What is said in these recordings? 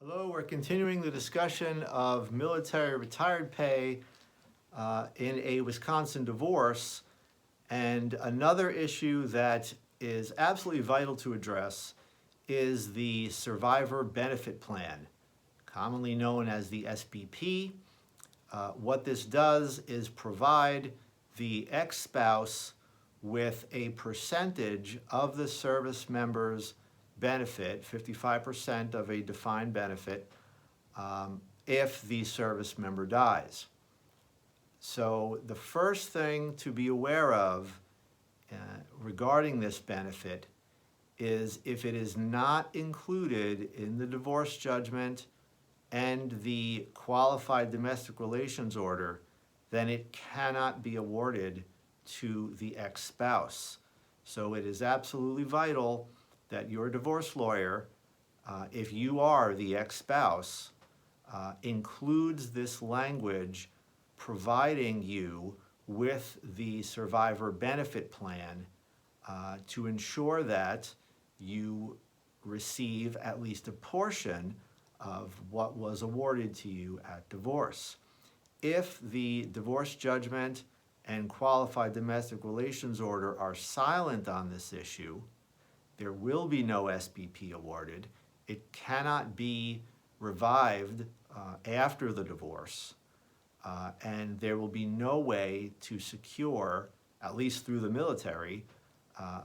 Hello, we're continuing the discussion of military retired pay in a Wisconsin divorce. And another issue that is absolutely vital to address is the Survivor Benefit Plan, commonly known as the SBP. What this does is provide the ex-spouse with a percentage of the service member's benefit, 55% of a defined benefit, if the service member dies. So the first thing to be aware of regarding this benefit is if it is not included in the divorce judgment and the qualified domestic relations order, then it cannot be awarded to the ex-spouse. So it is absolutely vital that your divorce lawyer, if you are the ex-spouse, includes this language providing you with the survivor benefit plan to ensure that you receive at least a portion of what was awarded to you at divorce. If the divorce judgment and qualified domestic relations order are silent on this issue, there will be no SBP awarded. It cannot be revived after the divorce, and there will be no way to secure, at least through the military,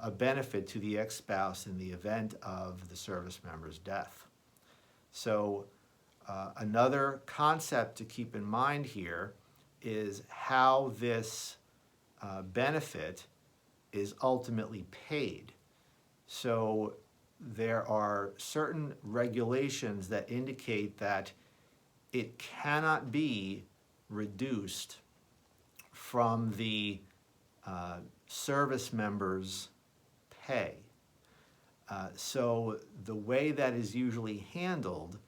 a benefit to the ex-spouse in the event of the service member's death. So another concept to keep in mind here is how this benefit is ultimately paid. So there are certain regulations that indicate that it cannot be reduced from the service member's pay. So the way that is usually handled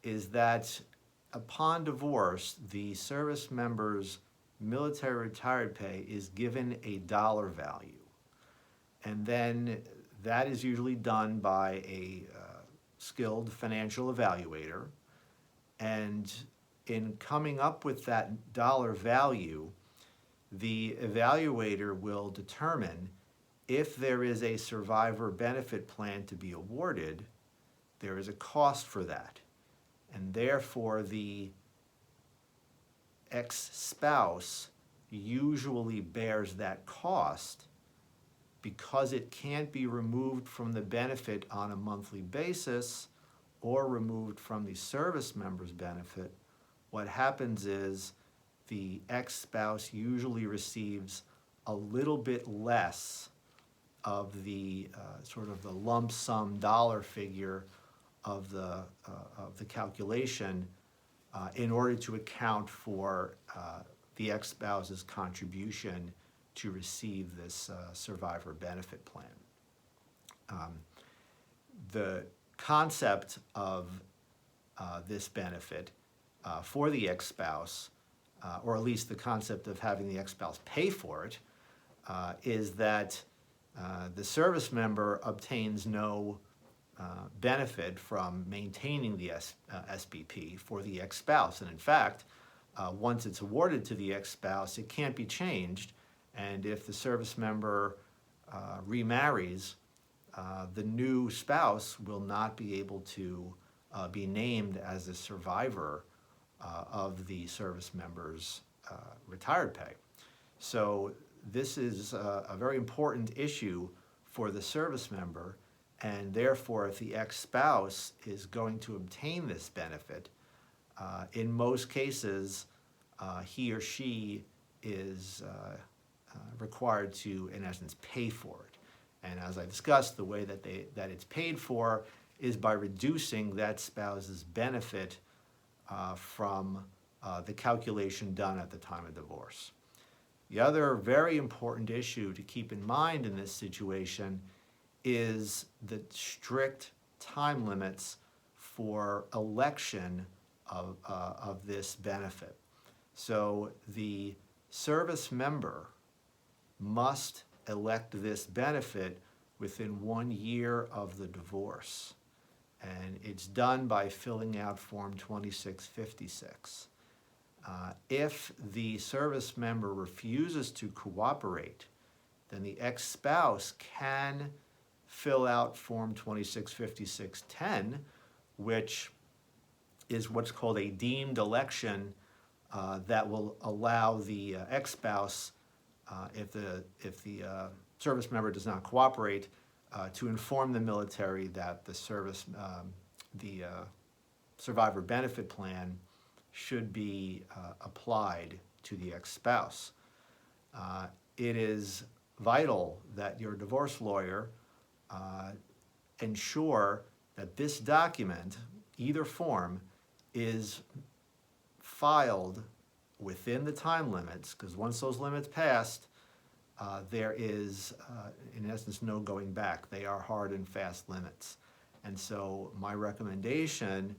is that upon divorce, the service member's military retired pay is given a dollar value. And then that is usually done by a skilled financial evaluator. And in coming up with that dollar value, the evaluator will determine if there is a survivor benefit plan to be awarded, there is a cost for that. And therefore, the ex-spouse usually bears that cost because it can't be removed from the benefit on a monthly basis or removed from the service member's benefit. What happens is the ex-spouse usually receives a little bit less of the sort of the lump sum dollar figure of the calculation in order to account for the ex-spouse's contribution to receive this survivor benefit plan. The concept of this benefit for the ex-spouse, or at least the concept of having the ex-spouse pay for it, is that the service member obtains no benefit from maintaining the SBP for the ex-spouse. And in fact, once it's awarded to the ex-spouse, it can't be changed. And if the service member remarries, the new spouse will not be able to be named as a survivor of the service member's retired pay. So this is a very important issue for the service member, and therefore if the ex-spouse is going to obtain this benefit, in most cases he or she is required to, in essence, pay for it. And as I discussed, the way that it's paid for is by reducing that spouse's benefit from the calculation done at the time of divorce. The other very important issue to keep in mind in this situation is the strict time limits for election of this benefit. So the service member must elect this benefit within 1 year of the divorce. And it's done by filling out Form 2656. If the service member refuses to cooperate, then the ex-spouse can fill out Form 2656-10, which is what's called a deemed election that will allow the ex-spouse, if the service member does not cooperate, to inform the military that the survivor benefit plan should be applied to the ex-spouse. It is vital that your divorce lawyer ensure that this document, either form, is filed within the time limits, because once those limits passed, there is, in essence, no going back. They are hard and fast limits. And so my recommendation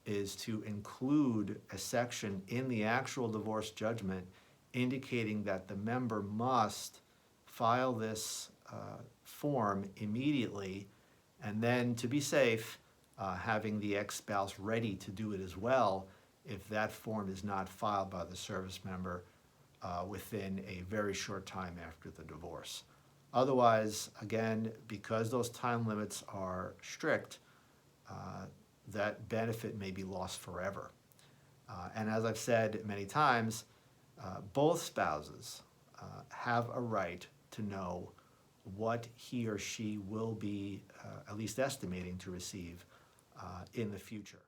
is to include a section in the actual divorce judgment indicating that the member must file this form immediately, and then, to be safe, having the ex-spouse ready to do it as well if that form is not filed by the service member within a very short time after the divorce. Otherwise, again, because those time limits are strict, that benefit may be lost forever. And as I've said many times, both spouses have a right to know what he or she will be at least estimating to receive in the future.